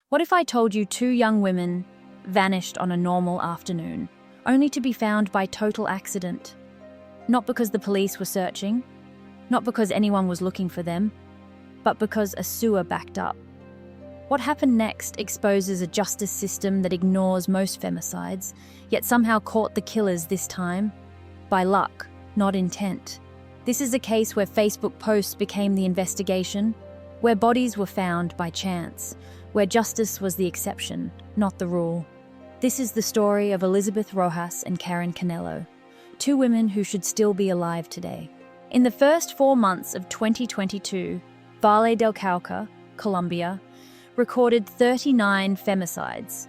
What if I told you two young women vanished on a normal afternoon, only to be found by total accident? Not because the police were searching, not because anyone was looking for them, but because a sewer backed up. What happened next exposes a justice system that ignores most femicides, yet somehow caught the killers this time. By luck, not intent. This is a case where Facebook posts became the investigation, where bodies were found by chance, where justice was the exception, not the rule. This is the story of Elizabeth Rojas and Karen Canelo, two women who should still be alive today. In the first 4 months of 2022, Valle del Cauca, Colombia, recorded 39 femicides.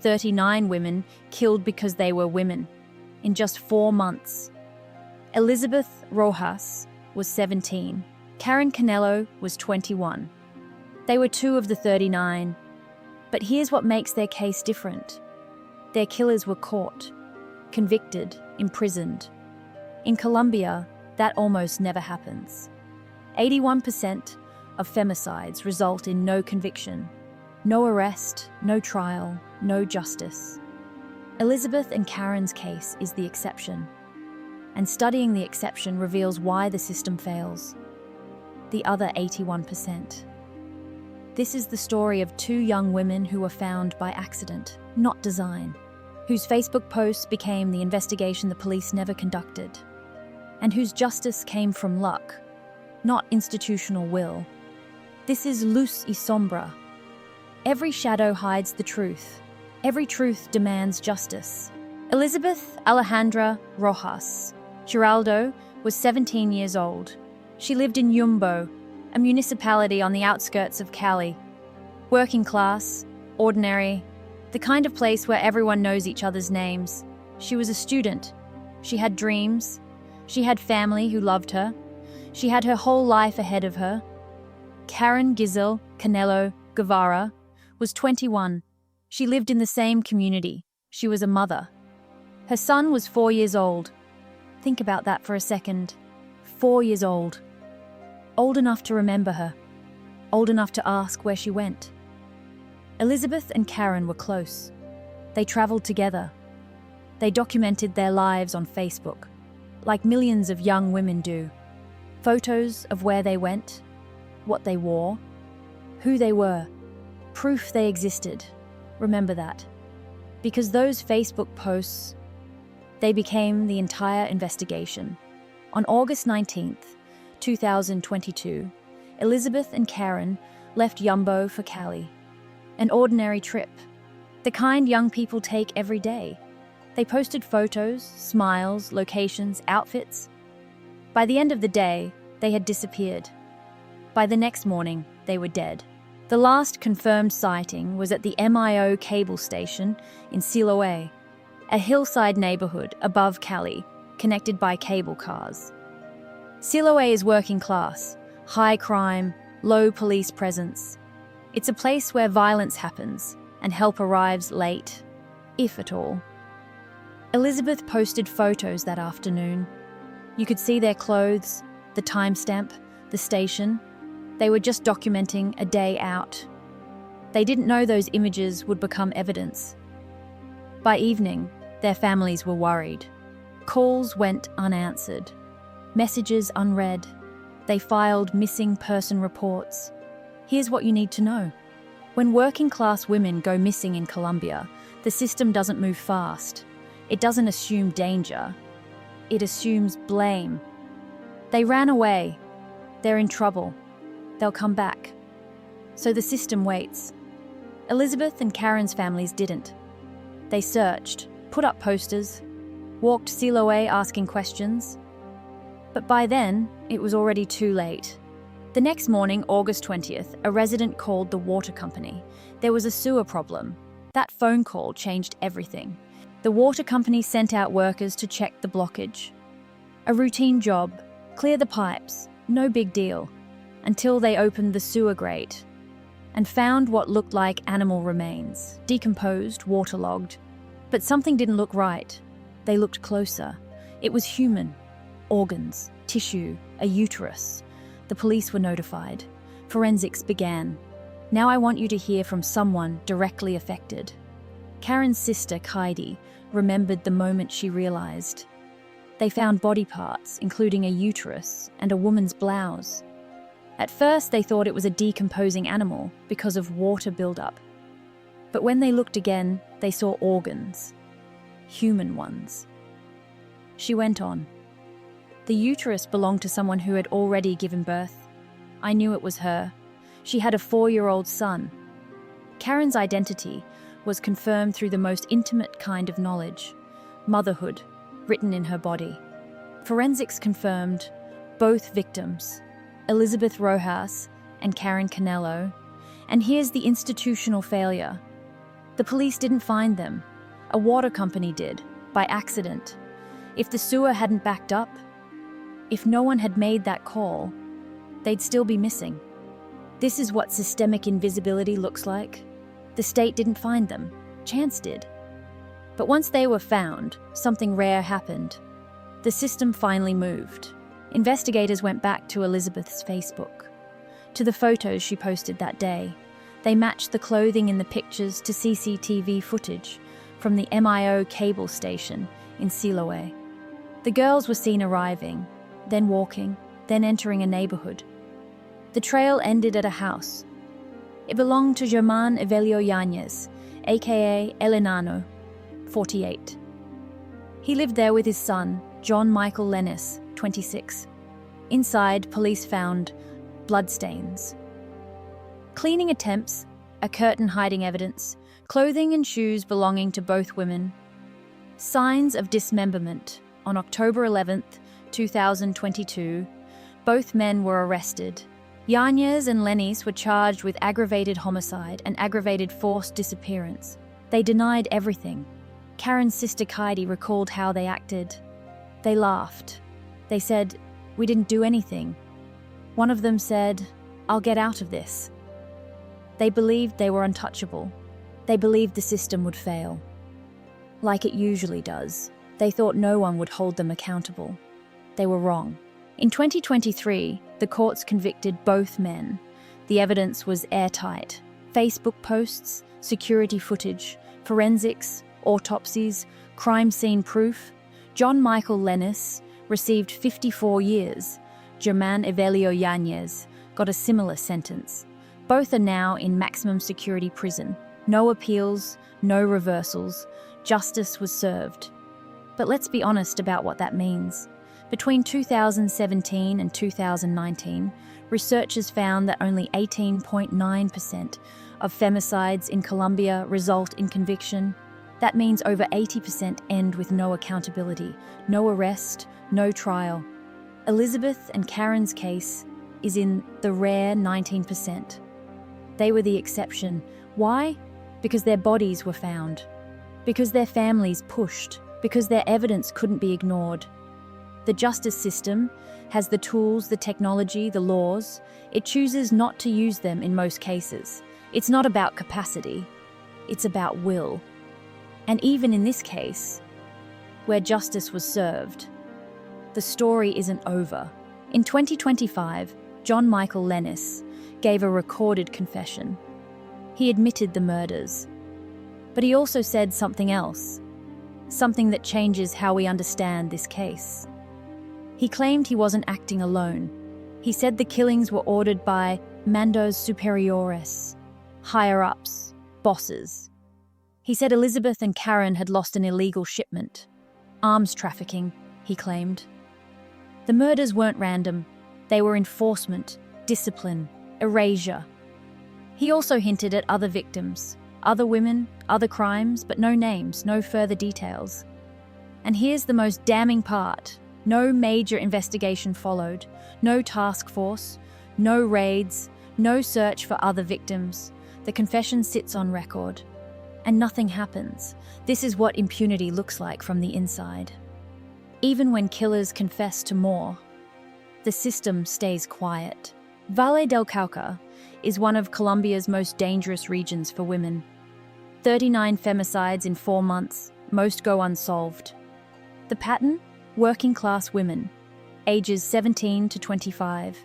39 women killed because they were women, in just 4 months. Elizabeth Rojas was 17. Karen Canelo was 21. They were 2 of the 39. But here's what makes their case different. Their killers were caught, convicted, imprisoned. In Colombia, that almost never happens. 81% of femicides result in no conviction, no arrest, no trial, no justice. Elizabeth and Karen's case is the exception, and studying the exception reveals why the system fails. The other 81%. This is the story of 2 young women who were found by accident, not design, whose Facebook posts became the investigation the police never conducted, and whose justice came from luck, not institutional will. This is Luz y Sombra. Every shadow hides the truth. Every truth demands justice. Elizabeth Alejandra Rojas Giraldo was 17 years old. She lived in Yumbo, a municipality on the outskirts of Cali. Working class, ordinary, the kind of place where everyone knows each other's names. She was a student. She had dreams. She had family who loved her. She had her whole life ahead of her. Karen Giselle Canelo Guevara was 21. She lived in the same community. She was a mother. Her son was 4 years old. Think about that for a second. 4 years old. Old enough to remember her. Old enough to ask where she went. Elizabeth and Karen were close. They traveled together. They documented their lives on Facebook, like millions of young women do. Photos of where they went, what they wore, who they were, proof they existed. Remember that. Because those Facebook posts, they became the entire investigation. On August 19th, 2022, Elizabeth and Karen left Yumbo for Cali. An ordinary trip, the kind young people take every day. They posted photos, smiles, locations, outfits. By the end of the day, they had disappeared. By the next morning, they were dead. The last confirmed sighting was at the MIO cable station in Siloé, a hillside neighborhood above Cali, connected by cable cars. Siloé is working class, high crime, low police presence. It's a place where violence happens and help arrives late, if at all. Elizabeth posted photos that afternoon. You could see their clothes, the timestamp, the station. They were just documenting a day out. They didn't know those images would become evidence. By evening, their families were worried. Calls went unanswered. Messages unread. They filed missing person reports. Here's what you need to know. When working-class women go missing in Colombia, the system doesn't move fast. It doesn't assume danger. It assumes blame. They ran away. They're in trouble. They'll come back. So the system waits. Elizabeth and Karen's families didn't. They searched, put up posters, walked Siloé asking questions. But by then, it was already too late. The next morning, August 20th, a resident called the water company. There was a sewer problem. That phone call changed everything. The water company sent out workers to check the blockage. A routine job, clear the pipes, no big deal, until they opened the sewer grate and found what looked like animal remains, decomposed, waterlogged. But something didn't look right. They looked closer. It was human. Organs, tissue, a uterus. The police were notified. Forensics began. Now I want you to hear from someone directly affected. Karen's sister, Heidi, remembered the moment she realized. They found body parts, including a uterus and a woman's blouse. At first, they thought it was a decomposing animal because of water buildup. But when they looked again, they saw organs. Human ones. She went on. The uterus belonged to someone who had already given birth. I knew it was her. She had a 4-year-old son. Karen's identity was confirmed through the most intimate kind of knowledge, motherhood, written in her body. Forensics confirmed both victims, Elizabeth Rojas and Karen Canelo. And here's the institutional failure. The police didn't find them. A water company did, by accident. If the sewer hadn't backed up, if no one had made that call, they'd still be missing. This is what systemic invisibility looks like. The state didn't find them. Chance did. But once they were found, something rare happened. The system finally moved. Investigators went back to Elizabeth's Facebook, to the photos she posted that day. They matched the clothing in the pictures to CCTV footage from the MIO cable station in Siloé. The girls were seen arriving, then walking, then entering a neighborhood. The trail ended at a house. It belonged to Germán Evelio Yáñez, aka El Enano, 48. He lived there with his son, John Michael Lennis, 26. Inside, police found bloodstains. Cleaning attempts, a curtain hiding evidence, clothing and shoes belonging to both women. Signs of dismemberment. On October 11th, 2022, both men were arrested. Yáñez and Lennis were charged with aggravated homicide and aggravated forced disappearance. They denied everything. Karen's sister Heidi recalled how they acted. They laughed. They said, "We didn't do anything." One of them said, "I'll get out of this." They believed they were untouchable. They believed the system would fail. Like it usually does. They thought no one would hold them accountable. They were wrong. In 2023, the courts convicted both men. The evidence was airtight. Facebook posts, security footage, forensics, autopsies, crime scene proof. John Michael Lennis received 54 years. Germán Evelio Yáñez got a similar sentence. Both are now in maximum security prison. No appeals, no reversals. Justice was served. But let's be honest about what that means. Between 2017 and 2019, researchers found that only 18.9% of femicides in Colombia result in conviction. That means over 80% end with no accountability, no arrest, no trial. Elizabeth and Karen's case is in the rare 19%. They were the exception. Why? Because their bodies were found. Because their families pushed. Because their evidence couldn't be ignored. The justice system has the tools, the technology, the laws. It chooses not to use them in most cases. It's not about capacity. It's about will. And even in this case, where justice was served, the story isn't over. In 2025, John Michael Lennis gave a recorded confession. He admitted the murders. But he also said something else. Something that changes how we understand this case. He claimed he wasn't acting alone. He said the killings were ordered by mandos superiores, higher-ups, bosses. He said Elizabeth and Karen had lost an illegal shipment. Arms trafficking, he claimed. The murders weren't random. They were enforcement, discipline, erasure. He also hinted at other victims, other women, other crimes, but no names, no further details. And here's the most damning part. No major investigation followed, no task force, no raids, no search for other victims. The confession sits on record. And nothing happens. This is what impunity looks like from the inside. Even when killers confess to more, the system stays quiet. Valle del Cauca is one of Colombia's most dangerous regions for women. 39 femicides in 4 months, most go unsolved. The pattern? Working-class women, ages 17 to 25.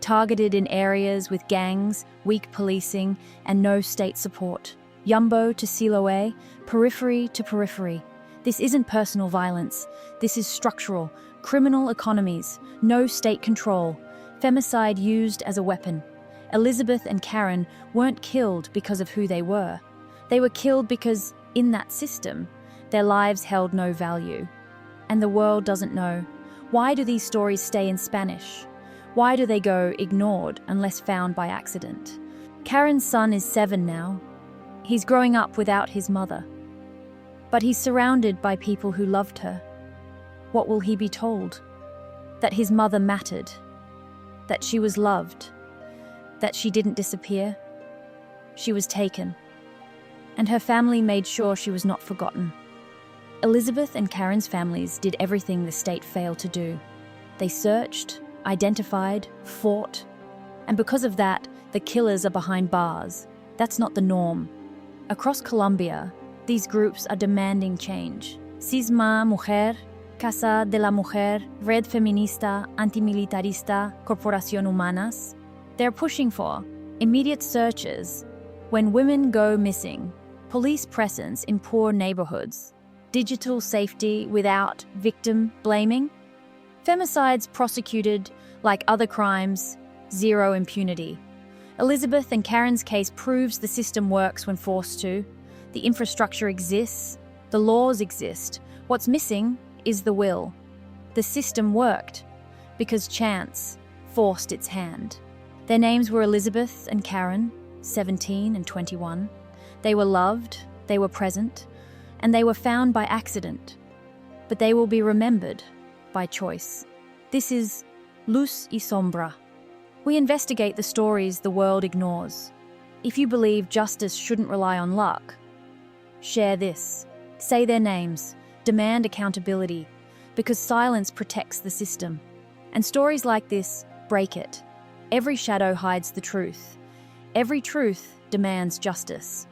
targeted in areas with gangs, weak policing, and no state support. Yumbo to Siloé, periphery to periphery. This isn't personal violence. This is structural, criminal economies, no state control, femicide used as a weapon. Elizabeth and Karen weren't killed because of who they were. They were killed because, in that system, their lives held no value. And the world doesn't know. Why do these stories stay in Spanish? Why do they go ignored unless found by accident? Karen's son is 7 now. He's growing up without his mother. But he's surrounded by people who loved her. What will he be told? That his mother mattered. That she was loved. That she didn't disappear. She was taken. And her family made sure she was not forgotten. Elizabeth and Karen's families did everything the state failed to do. They searched, identified, fought. And because of that, the killers are behind bars. That's not the norm. Across Colombia, these groups are demanding change. Cisma Mujer, Casa de la Mujer, Red Feminista, Antimilitarista, Corporación Humanas. They're pushing for immediate searches when women go missing, police presence in poor neighborhoods, digital safety without victim blaming, femicides prosecuted like other crimes, zero impunity. Elizabeth and Karen's case proves the system works when forced to. The infrastructure exists, the laws exist. What's missing is the will. The system worked because chance forced its hand. Their names were Elizabeth and Karen, 17 and 21. They were loved, they were present, and they were found by accident. But they will be remembered by choice. This is Luz y Sombra. We investigate the stories the world ignores. If you believe justice shouldn't rely on luck, share this. Say their names. Demand accountability. Because silence protects the system. And stories like this break it. Every shadow hides the truth. Every truth demands justice.